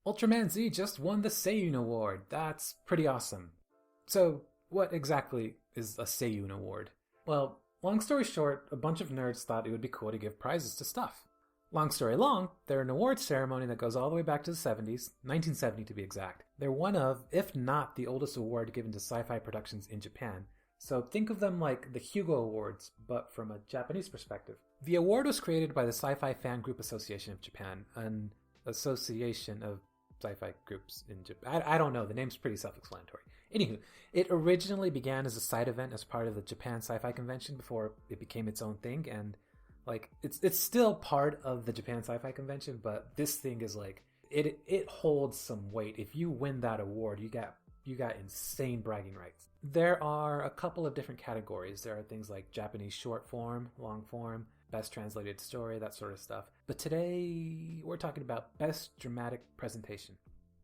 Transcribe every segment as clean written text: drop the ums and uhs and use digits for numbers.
Ultraman Z just won the Seiun Award. That's pretty awesome. So, what exactly is a Seiun Award? Well, long story short, a bunch of nerds thought it would be cool to give prizes to stuff. Long story long, they're an awards ceremony that goes all the way back to the 70s, 1970 to be exact. They're one of, if not the oldest award given to sci-fi productions in Japan. So think of them like the Hugo Awards, but from a Japanese perspective. The award was created by the Sci-Fi Fan Group Association of Japan, an association of sci-fi groups in Japan. I don't know, the name's pretty self-explanatory. Anywho, it originally began as a side event as part of the Japan Sci-Fi Convention before it became its own thing, and it's still part of the Japan Sci-Fi Convention, but this thing is it holds some weight. If you win that award, you got insane bragging rights. There are a couple of different categories. There are things like Japanese short form, long form, best translated story, that sort of stuff. But today we're talking about best dramatic presentation.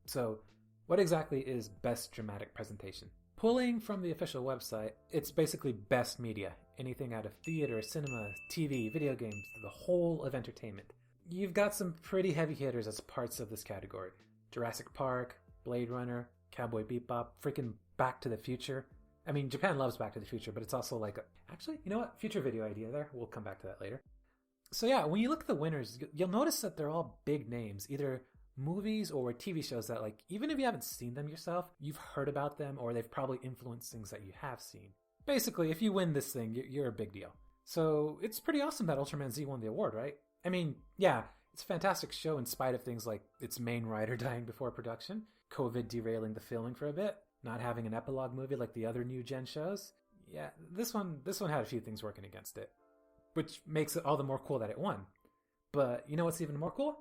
So what exactly is best dramatic presentation? Pulling from the official website, it's basically best media. Anything out of theater, cinema, TV, video games, the whole of entertainment. You've got some pretty heavy hitters as parts of this category. Jurassic Park, Blade Runner, Cowboy Bebop, freaking Back to the Future. I mean, Japan loves Back to the Future, but it's also actually, you know what? Future video idea there. We'll come back to that later. So yeah, when you look at the winners, you'll notice that they're all big names, either movies or TV shows that, even if you haven't seen them yourself, you've heard about them, or they've probably influenced things that you have seen. Basically, if you win this thing, you're a big deal. So it's pretty awesome that Ultraman Z won the award, right? I mean, yeah, it's a fantastic show in spite of things like its main writer dying before production, COVID derailing the filming for a bit, not having an epilogue movie like the other new gen shows. Yeah, this one had a few things working against it, which makes it all the more cool that it won. But you know what's even more cool?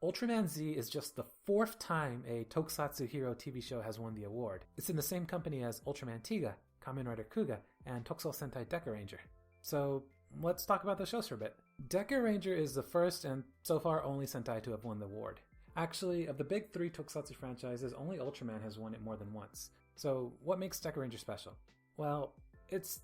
Ultraman Z is just the 4th time a Tokusatsu hero TV show has won the award. It's in the same company as Ultraman Tiga, Kamen Rider Kuga, and Tokusou Sentai Deca Ranger. So let's talk about the shows for a bit. Deca Ranger is the first and so far only Sentai to have won the award. Actually, of the big 3 Tokusatsu franchises, only Ultraman has won it more than once. So what makes Deca Ranger special? Well, it's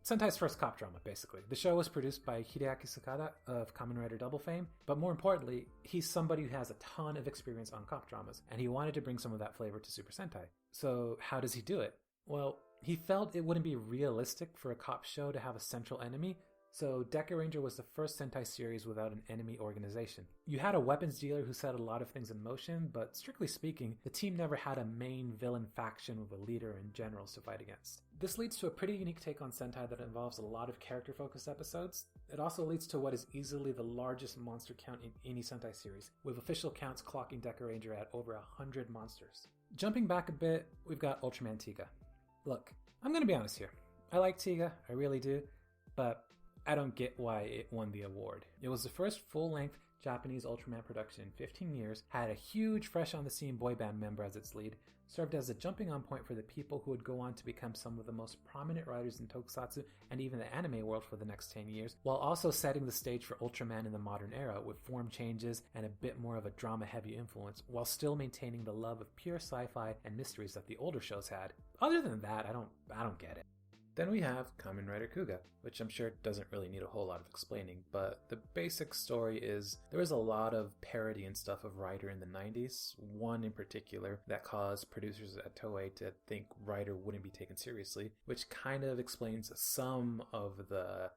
Sentai's first cop drama, basically. The show was produced by Hideaki Sakata of Kamen Rider Double fame, but more importantly, he's somebody who has a ton of experience on cop dramas, and he wanted to bring some of that flavor to Super Sentai. So how does he do it? Well, he felt it wouldn't be realistic for a cop show to have a central enemy, so Deca Ranger was the first Sentai series without an enemy organization. You had a weapons dealer who set a lot of things in motion, but strictly speaking, the team never had a main villain faction with a leader and generals to fight against. This leads to a pretty unique take on Sentai that involves a lot of character-focused episodes. It also leads to what is easily the largest monster count in any Sentai series, with official counts clocking Deca Ranger at over 100 monsters. Jumping back a bit, we've got Ultraman Tiga. Look, I'm gonna be honest here. I like Tiga, I really do, but I don't get why it won the award. It was the first full-length Japanese Ultraman production in 15 years, had a huge fresh-on-the-scene boy band member as its lead, served as a jumping-on point for the people who would go on to become some of the most prominent writers in Tokusatsu and even the anime world for the next 10 years, while also setting the stage for Ultraman in the modern era with form changes and a bit more of a drama-heavy influence, while still maintaining the love of pure sci-fi and mysteries that the older shows had. Other than that, I don't get it. Then we have Kamen Rider Kuga, which I'm sure doesn't really need a whole lot of explaining, but the basic story is there was a lot of parody and stuff of Rider in the 90s, one in particular that caused producers at Toei to think Rider wouldn't be taken seriously, which kind of explains some of the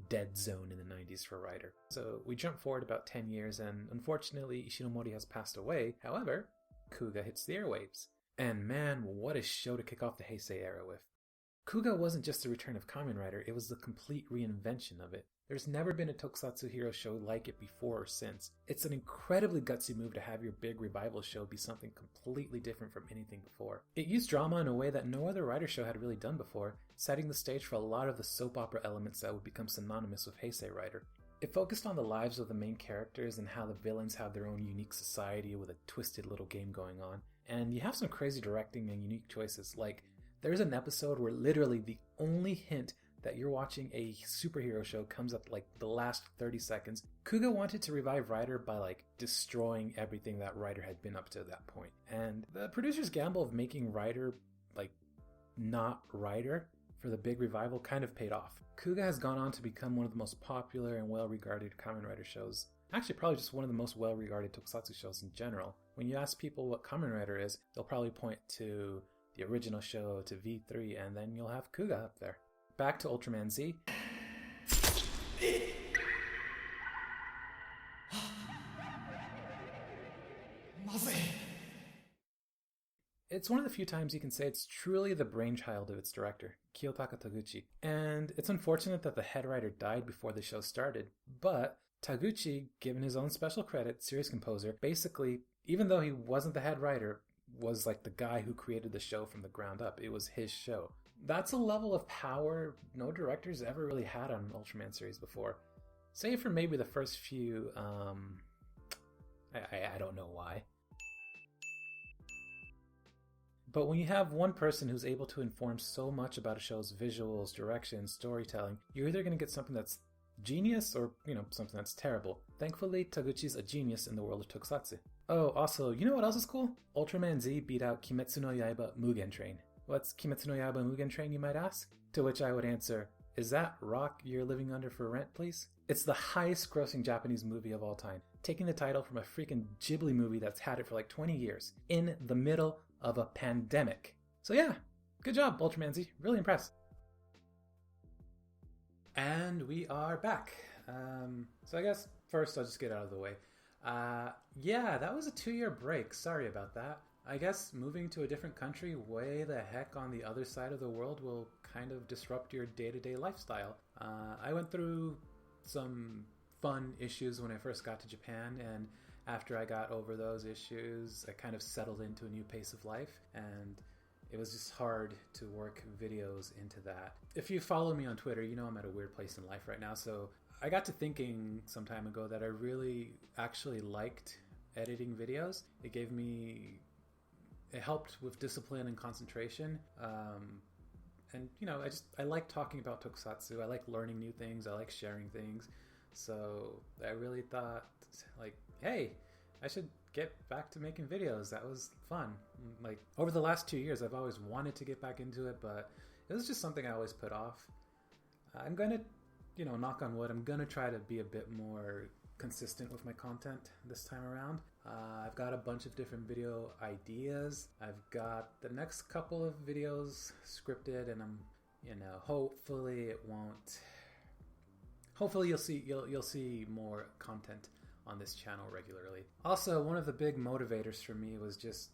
dead zone in the 90s for Rider. So we jump forward about 10 years and unfortunately Ishinomori has passed away. However, Kuga hits the airwaves. And man, what a show to kick off the Heisei era with. Kuga wasn't just the return of Kamen Rider, it was the complete reinvention of it. There's never been a Tokusatsu hero show like it before or since. It's an incredibly gutsy move to have your big revival show be something completely different from anything before. It used drama in a way that no other Rider show had really done before, setting the stage for a lot of the soap opera elements that would become synonymous with Heisei Rider. It focused on the lives of the main characters and how the villains have their own unique society with a twisted little game going on. And you have some crazy directing and unique choices, there's an episode where literally the only hint that you're watching a superhero show comes up the last 30 seconds. Kuga wanted to revive Rider by destroying everything that Rider had been up to that point. And the producer's gamble of making Rider not Rider for the big revival kind of paid off. Kuga has gone on to become one of the most popular and well-regarded Kamen Rider shows. Actually, probably just one of the most well-regarded tokusatsu shows in general. When you ask people what Kamen Rider is, they'll probably point to the original show, to V3, and then you'll have Kuga up there. Back to Ultraman Z. It's one of the few times you can say it's truly the brainchild of its director, Kiyotaka Taguchi. And it's unfortunate that the head writer died before the show started, but Taguchi, given his own special credit, series composer, basically, even though he wasn't the head writer, was like the guy who created the show from the ground up. It was his show. That's a level of power no directors ever really had on an Ultraman series before. Save for maybe the first few, I don't know why. But when you have one person who's able to inform so much about a show's visuals, direction, storytelling, you're either going to get something that's genius or, something that's terrible. Thankfully, Taguchi's a genius in the world of Tokusatsu. Oh, also, you know what else is cool? Ultraman Z beat out Kimetsu no Yaiba Mugen Train. What's Kimetsu no Yaiba Mugen Train, you might ask? To which I would answer, is that rock you're living under for rent, please? It's the highest grossing Japanese movie of all time, taking the title from a freaking Ghibli movie that's had it for like 20 years, in the middle of a pandemic. So yeah, good job, Ultraman Z. Really impressed. And we are back. So I guess first I'll just get out of the way. Yeah, that was a 2-year break. Sorry about that. I guess moving to a different country way the heck on the other side of the world will kind of disrupt your day-to-day lifestyle. I went through some fun issues when I first got to Japan, and after I got over those issues, I kind of settled into a new pace of life, and it was just hard to work videos into that. If you follow me on Twitter, you know I'm at a weird place in life right now, so I got to thinking some time ago that I really actually liked editing videos. It helped with discipline and concentration. And I like talking about Tokusatsu. I like learning new things. I like sharing things. So I really thought, hey, I should get back to making videos. That was fun. Over the last 2 years, I've always wanted to get back into it, but it was just something I always put off. I'm going to, knock on wood, I'm going to try to be a bit more consistent with my content this time around. I've got a bunch of different video ideas. I've got the next couple of videos scripted, and I'm, hopefully you'll see more content on this channel regularly. Also, one of the big motivators for me was just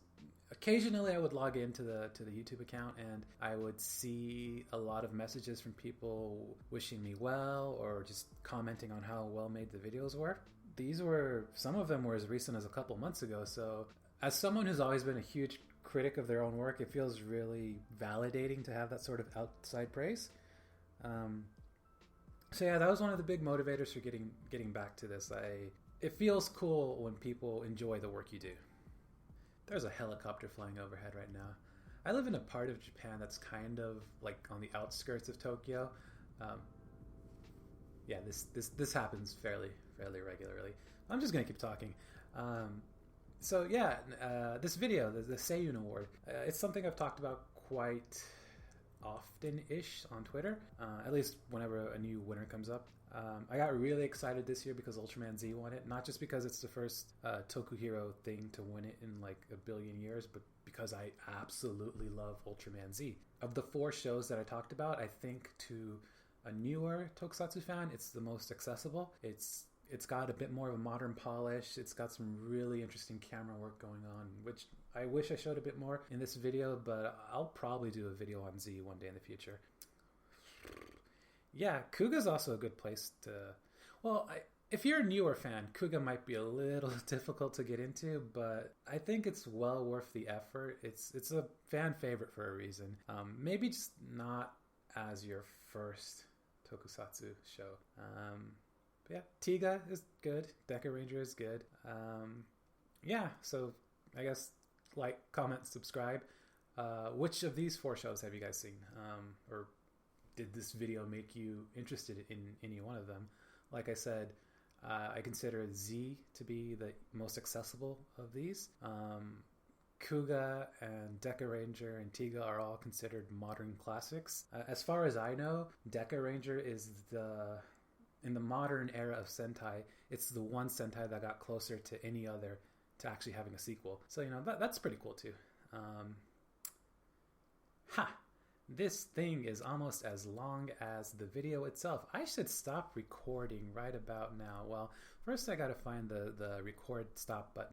occasionally I would log into the YouTube account and I would see a lot of messages from people wishing me well or just commenting on how well made the videos were. Some of them were as recent as a couple months ago, so as someone who's always been a huge critic of their own work, it feels really validating to have that sort of outside praise. So yeah, that was one of the big motivators for getting back to this. It feels cool when people enjoy the work you do. There's a helicopter flying overhead right now. I live in a part of Japan that's kind of like on the outskirts of Tokyo. Yeah, this happens fairly regularly. I'm just gonna keep talking. So yeah, this video, the Seiun Award, it's something I've talked about quite often-ish on Twitter, at least whenever a new winner comes up. I got really excited this year because Ultraman Z won it, not just because it's the first Toku hero thing to win it in like a billion years, but because I absolutely love Ultraman Z. Of the 4 shows that I talked about, I think to a newer Tokusatsu fan, it's the most accessible. It's got a bit more of a modern polish. It's got some really interesting camera work going on, which I wish I showed a bit more in this video, but I'll probably do a video on Z one day in the future. Yeah, Kuga's also a good place to... Well, if you're a newer fan, Kuga might be a little difficult to get into, but I think it's well worth the effort. It's a fan favorite for a reason. Maybe just not as your first Tokusatsu show. But yeah, Tiga is good. Deca Ranger is good. Yeah, so I guess like, comment, subscribe. Which of these 4 shows have you guys seen? Or did this video make you interested in any one of them? Like I said, I consider Z to be the most accessible of these. Kuga and Deca Ranger and Tiga are all considered modern classics. As far as I know, Deca Ranger is the in the modern era of Sentai, it's the one Sentai that got closer to any other to actually having a sequel. So, that's pretty cool too. This thing is almost as long as the video itself. I should stop recording right about now. Well, first I gotta find the record stop button.